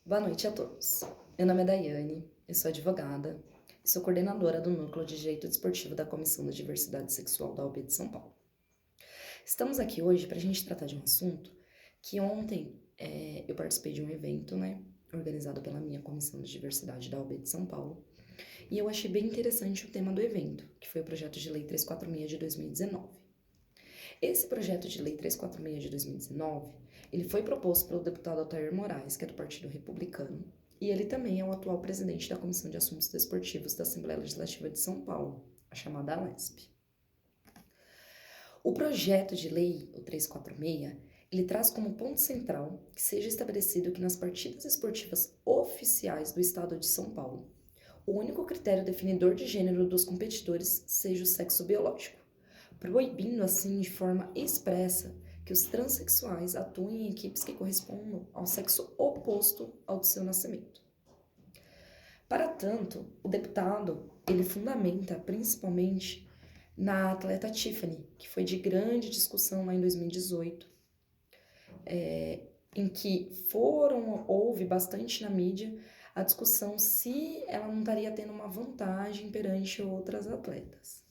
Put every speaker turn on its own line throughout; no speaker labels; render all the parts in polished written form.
Boa noite a todos. Meu nome é Daiane, eu sou advogada e sou coordenadora do Núcleo de Direito Desportivo da Comissão da Diversidade Sexual da UB de São Paulo. Estamos aqui hoje para a gente tratar de um assunto que ontem eu participei de um evento, organizado pela minha Comissão de Diversidade da UB de São Paulo, e eu achei bem interessante o tema do evento, que foi o projeto de lei 346 de 2019. Esse projeto de lei 346 de 2019, ele foi proposto pelo deputado Altair Moraes, que é do Partido Republicano, e ele também é o atual presidente da Comissão de Assuntos Desportivos da Assembleia Legislativa de São Paulo, a chamada ALESP. O projeto de lei, o 346, ele traz como ponto central que seja estabelecido que nas partidas esportivas oficiais do Estado de São Paulo, o único critério definidor de gênero dos competidores seja o sexo biológico, proibindo assim de forma expressa que os transexuais atuem em equipes que correspondam ao sexo oposto ao de seu nascimento. Para tanto, o deputado ele fundamenta principalmente na atleta Tiffany, que foi de grande discussão lá em 2018, em que houve bastante na mídia a discussão se ela não estaria tendo uma vantagem perante outras atletas.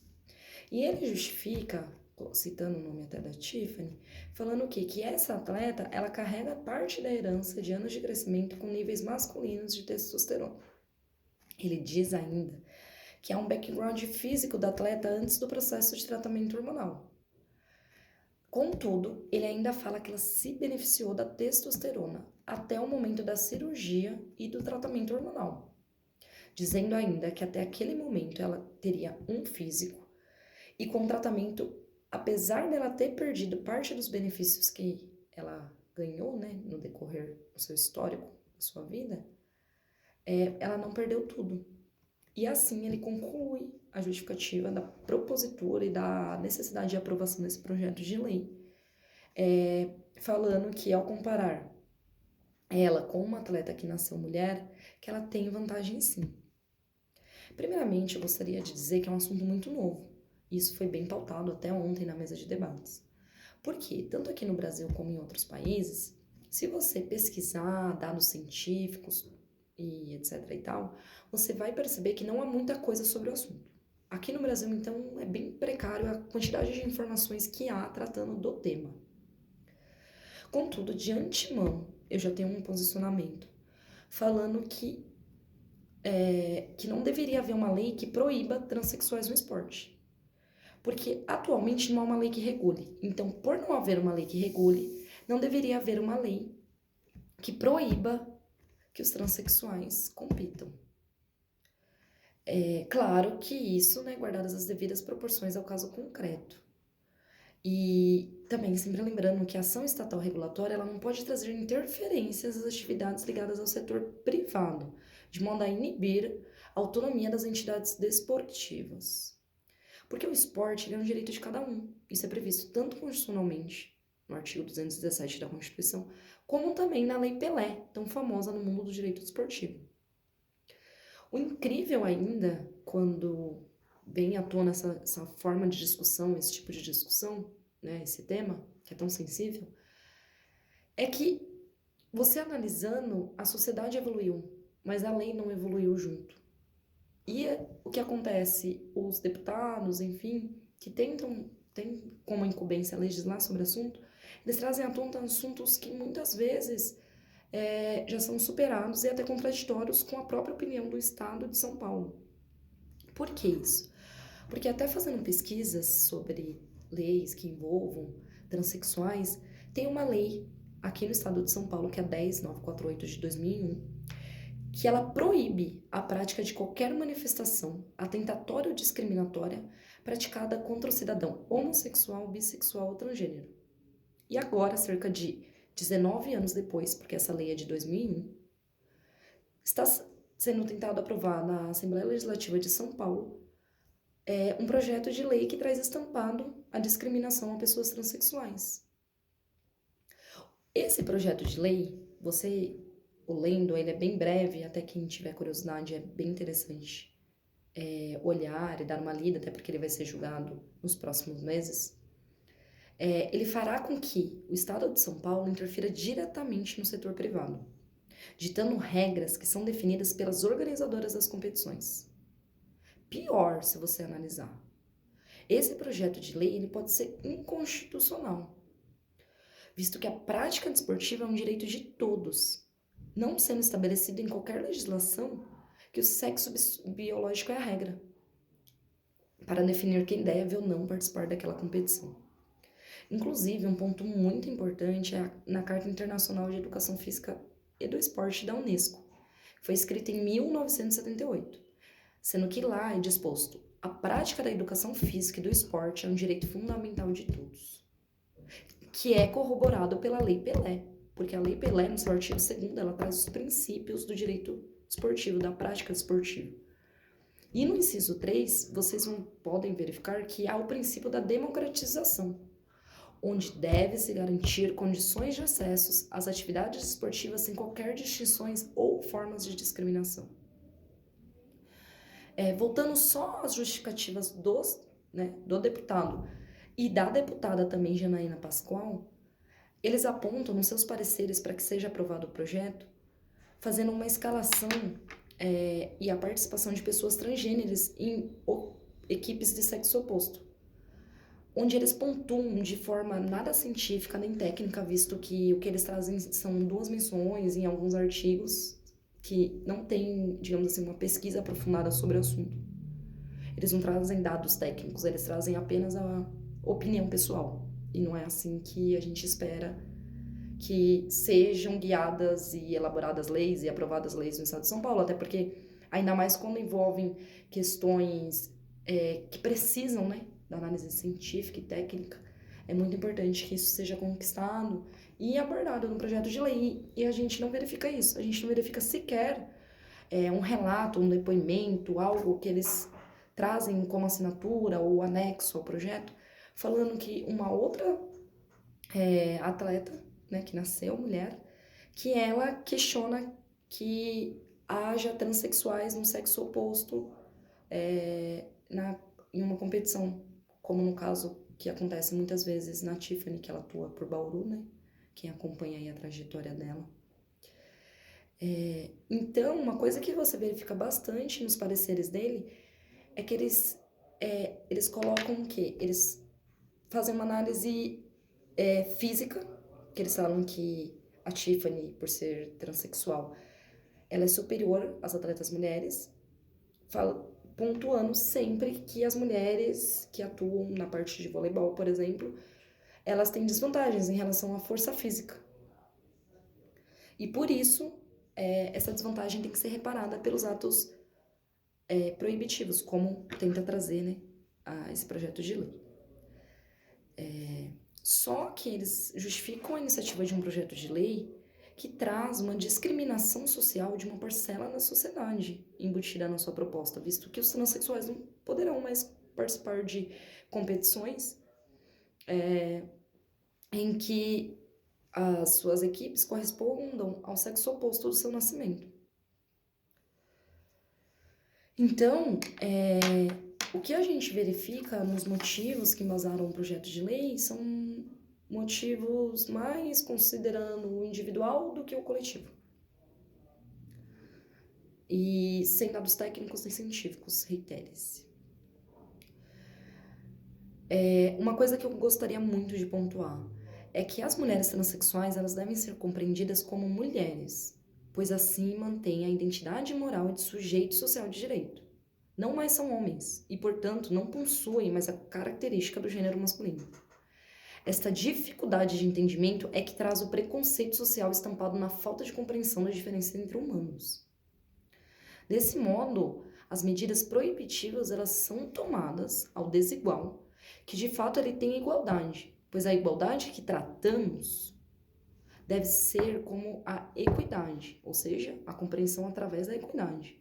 E ele justifica, citando o nome até da Tiffany, falando o quê? Que essa atleta, ela carrega parte da herança de anos de crescimento com níveis masculinos de testosterona. Ele diz ainda que há um background físico da atleta antes do processo de tratamento hormonal. Contudo, ele ainda fala que ela se beneficiou da testosterona até o momento da cirurgia e do tratamento hormonal, dizendo ainda que até aquele momento ela teria um físico e com tratamento, apesar dela ter perdido parte dos benefícios que ela ganhou, no decorrer do seu histórico, da sua vida, ela não perdeu tudo. E assim ele conclui a justificativa da propositura e da necessidade de aprovação desse projeto de lei, falando que ao comparar ela com uma atleta que nasceu mulher, que ela tem vantagem sim. Primeiramente, eu gostaria de dizer que é um assunto muito novo. Isso foi bem pautado até ontem na mesa de debates. Por quê? Tanto aqui no Brasil como em outros países, se você pesquisar dados científicos e etc e tal, você vai perceber que não há muita coisa sobre o assunto. Aqui no Brasil, então, é bem precário a quantidade de informações que há tratando do tema. Contudo, de antemão, eu já tenho um posicionamento falando que não deveria haver uma lei que proíba transexuais no esporte. Porque atualmente não há uma lei que regule. Então, por não haver uma lei que regule, não deveria haver uma lei que proíba que os transexuais compitam. É claro que isso, guardadas as devidas proporções ao caso concreto. E também sempre lembrando que a ação estatal regulatória ela não pode trazer interferências às atividades ligadas ao setor privado, de modo a inibir a autonomia das entidades desportivas. Porque o esporte é um direito de cada um. Isso é previsto tanto constitucionalmente, no artigo 217 da Constituição, como também na Lei Pelé, tão famosa no mundo do direito desportivo. O incrível ainda, quando vem à tona essa forma de discussão, esse tipo de discussão, esse tema, que é tão sensível, é que você analisando, a sociedade evoluiu, mas a lei não evoluiu junto. E o que acontece? Os deputados, enfim, que têm como incumbência legislar sobre o assunto, eles trazem à tona assuntos que muitas vezes já são superados e até contraditórios com a própria opinião do Estado de São Paulo. Por que isso? Porque até fazendo pesquisas sobre leis que envolvam transexuais, tem uma lei aqui no Estado de São Paulo, que é a 10948 de 2001, que ela proíbe a prática de qualquer manifestação atentatória ou discriminatória praticada contra o cidadão homossexual, bissexual ou transgênero. E agora, cerca de 19 anos depois, porque essa lei é de 2001, está sendo tentado aprovar na Assembleia Legislativa de São Paulo um projeto de lei que traz estampado a discriminação a pessoas transexuais. Esse projeto de lei, você o lendo, ele é bem breve, até quem tiver curiosidade, é bem interessante olhar e dar uma lida, até porque ele vai ser julgado nos próximos meses. Ele fará com que o Estado de São Paulo interfira diretamente no setor privado. ditando regras que são definidas pelas organizadoras das competições. Pior, se você analisar. Esse projeto de lei ele pode ser inconstitucional, visto que a prática desportiva é um direito de todos, não sendo estabelecido em qualquer legislação que o sexo biológico é a regra, para definir quem deve ou não participar daquela competição. Inclusive, um ponto muito importante é na Carta Internacional de Educação Física e do Esporte da Unesco, que foi escrita em 1978, sendo que lá é disposto: a prática da educação física e do esporte é um direito fundamental de todos, que é corroborado pela Lei Pelé, porque a Lei Pelé, no seu artigo 2º, ela traz os princípios do direito esportivo, da prática esportiva. E no inciso 3, vocês podem verificar que há o princípio da democratização, onde deve-se garantir condições de acesso às atividades esportivas sem qualquer distinções ou formas de discriminação. Voltando só às justificativas do deputado e da deputada também, Janaína Pascoal, eles apontam nos seus pareceres para que seja aprovado o projeto, fazendo uma escalação e a participação de pessoas transgêneras em equipes de sexo oposto, onde eles pontuam de forma nada científica nem técnica, visto que o que eles trazem são 2 menções em alguns artigos que não tem, digamos assim, uma pesquisa aprofundada sobre o assunto. Eles não trazem dados técnicos, eles trazem apenas a opinião pessoal. E não é assim que a gente espera que sejam guiadas e elaboradas leis e aprovadas leis no estado de São Paulo, até porque, ainda mais quando envolvem questões que precisam, né, da análise científica e técnica, é muito importante que isso seja conquistado e abordado no projeto de lei. E a gente não verifica isso, a gente não verifica sequer um relato, um depoimento, algo que eles trazem como assinatura ou anexo ao projeto, falando que uma outra atleta, né, que nasceu mulher, que ela questiona que haja transexuais no sexo oposto em uma competição, como no caso que acontece muitas vezes na Tiffany, que ela atua por Bauru, né? Quem acompanha aí a trajetória dela. Então, uma coisa que você verifica bastante nos pareceres dele é que eles colocam o quê? Eles fazem uma análise física, que eles falam que a Tiffany, por ser transexual, ela é superior às atletas mulheres, pontuando sempre que as mulheres que atuam na parte de voleibol, por exemplo, elas têm desvantagens em relação à força física. E por isso, essa desvantagem tem que ser reparada pelos atos proibitivos, como tenta trazer, né, esse projeto de lei. Só que eles justificam a iniciativa de um projeto de lei que traz uma discriminação social de uma parcela da sociedade embutida na sua proposta, visto que os transexuais não poderão mais participar de competições em que as suas equipes correspondam ao sexo oposto do seu nascimento. Então, o que a gente verifica nos motivos que embasaram o projeto de lei são motivos mais considerando o individual do que o coletivo. E sem dados técnicos nem científicos, reitere-se. Uma coisa que eu gostaria muito de pontuar é que as mulheres transexuais elas devem ser compreendidas como mulheres, pois assim mantêm a identidade moral e de sujeito social de direito. Não mais são homens e, portanto, não possuem mais a característica do gênero masculino. Esta dificuldade de entendimento é que traz o preconceito social estampado na falta de compreensão da diferença entre humanos. Desse modo, as medidas proibitivas elas são tomadas ao desigual, que de fato ele tem igualdade, pois a igualdade que tratamos deve ser como a equidade, ou seja, a compreensão através da equidade.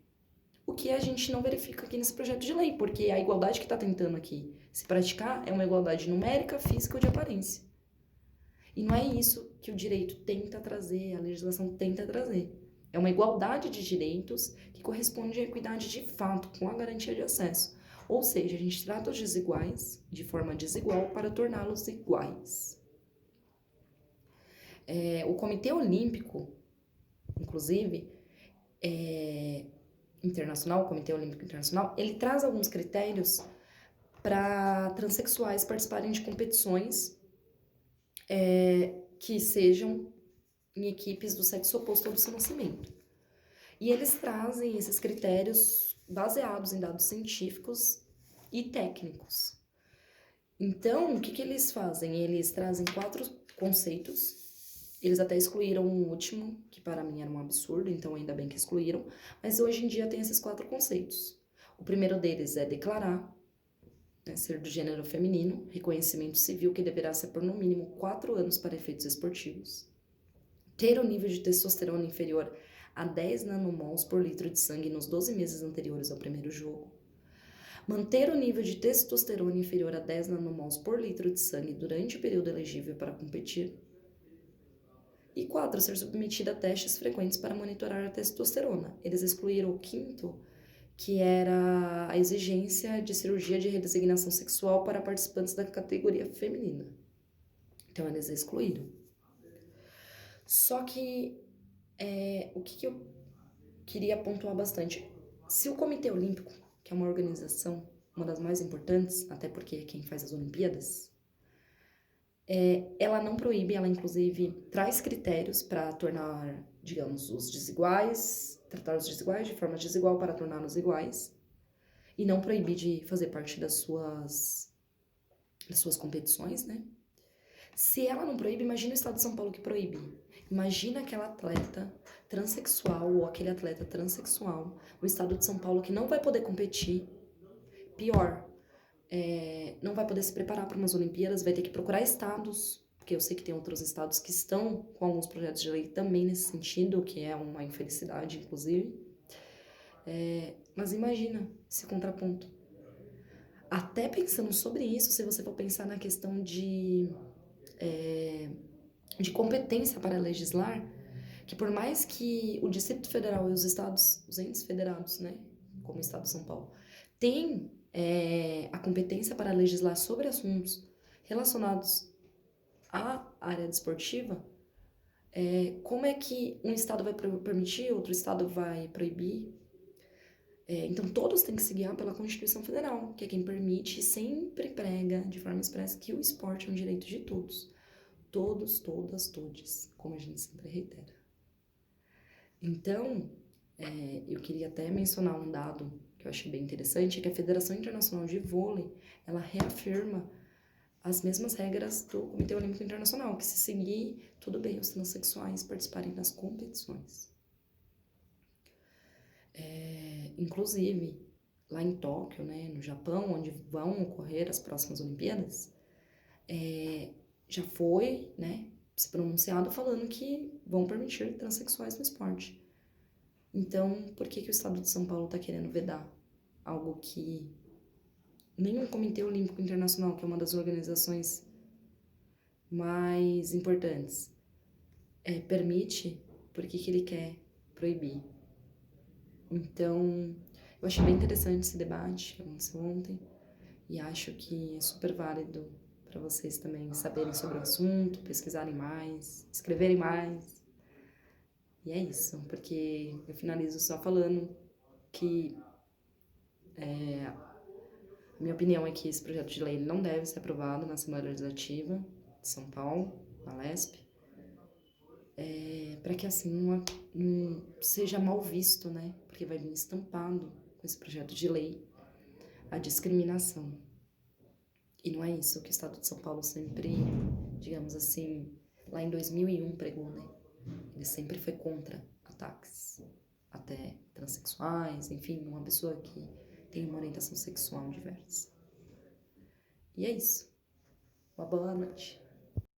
O que a gente não verifica aqui nesse projeto de lei, porque a igualdade que está tentando aqui se praticar é uma igualdade numérica, física ou de aparência. E não é isso que o direito tenta trazer, a legislação tenta trazer. É uma igualdade de direitos que corresponde à equidade de fato, com a garantia de acesso. Ou seja, a gente trata os desiguais de forma desigual para torná-los iguais. O Comitê Olímpico inclusive, é, internacional, o Comitê Olímpico Internacional, ele traz alguns critérios para transexuais participarem de competições que sejam em equipes do sexo oposto ao do seu nascimento. E eles trazem esses critérios baseados em dados científicos e técnicos. Então, o que eles fazem? Eles trazem 4 conceitos. Eles até excluíram o último, que para mim era um absurdo, então ainda bem que excluíram. Mas hoje em dia tem esses 4 conceitos. O primeiro deles é declarar, né, ser do gênero feminino, reconhecimento civil que deverá ser por no mínimo 4 anos para efeitos esportivos. Ter o nível de testosterona inferior a 10 nanomols por litro de sangue nos 12 meses anteriores ao primeiro jogo. Manter o nível de testosterona inferior a 10 nanomols por litro de sangue durante o período elegível para competir. E 4, ser submetida a testes frequentes para monitorar a testosterona. Eles excluíram o quinto, que era a exigência de cirurgia de redesignação sexual para participantes da categoria feminina. Então, eles excluíram. Só que o que eu queria pontuar bastante, se o Comitê Olímpico, que é uma organização, uma das mais importantes, até porque é quem faz as Olimpíadas, ela não proíbe, ela inclusive traz critérios para tornar, digamos, os desiguais, tratar os desiguais de forma desigual para torná-los iguais, e não proibir de fazer parte das suas competições, né? Se ela não proíbe, imagina o Estado de São Paulo que proíbe. Imagina aquela atleta transexual ou aquele atleta transexual, o Estado de São Paulo que não vai poder competir. Pior, não vai poder se preparar para umas Olimpíadas, vai ter que procurar estados, porque eu sei que tem outros estados que estão com alguns projetos de lei também nesse sentido, que é uma infelicidade, inclusive. Mas imagina esse contraponto. Até pensando sobre isso, se você for pensar na questão de competência para legislar, que por mais que o Distrito Federal e os estados, os entes federados, né, como o Estado de São Paulo, têm a competência para legislar sobre assuntos relacionados à área desportiva, como é que um estado vai permitir, outro estado vai proibir? Então, todos têm que se guiar pela Constituição Federal, que é quem permite e sempre prega de forma expressa que o esporte é um direito de todos. Todos, todas, todes, como a gente sempre reitera. Então, eu queria até mencionar um dado que eu achei bem interessante, é que a Federação Internacional de Vôlei, ela reafirma as mesmas regras do Comitê Olímpico Internacional, que se seguir, tudo bem os transexuais participarem das competições. Inclusive, lá em Tóquio, né, no Japão, onde vão ocorrer as próximas Olimpíadas, já foi, né, se pronunciado falando que vão permitir transexuais no esporte. Então, por que o Estado de São Paulo está querendo vedar algo que nem o Comitê Olímpico Internacional, que é uma das organizações mais importantes, permite? Por que ele quer proibir? Então, eu achei bem interessante esse debate que aconteceu ontem e acho que é super válido para vocês também saberem sobre o assunto, pesquisarem mais, escreverem mais. E é isso, porque eu finalizo só falando que minha opinião é que esse projeto de lei não deve ser aprovado na Assembleia Legislativa de São Paulo, na LESP, para que assim não seja mal visto, né? Porque vai vir estampado com esse projeto de lei a discriminação. E não é isso que o Estado de São Paulo sempre, digamos assim, lá em 2001 pregou, né? Ele sempre foi contra ataques, até transexuais, enfim, uma pessoa que tem uma orientação sexual diversa. E é isso. Uma boa noite.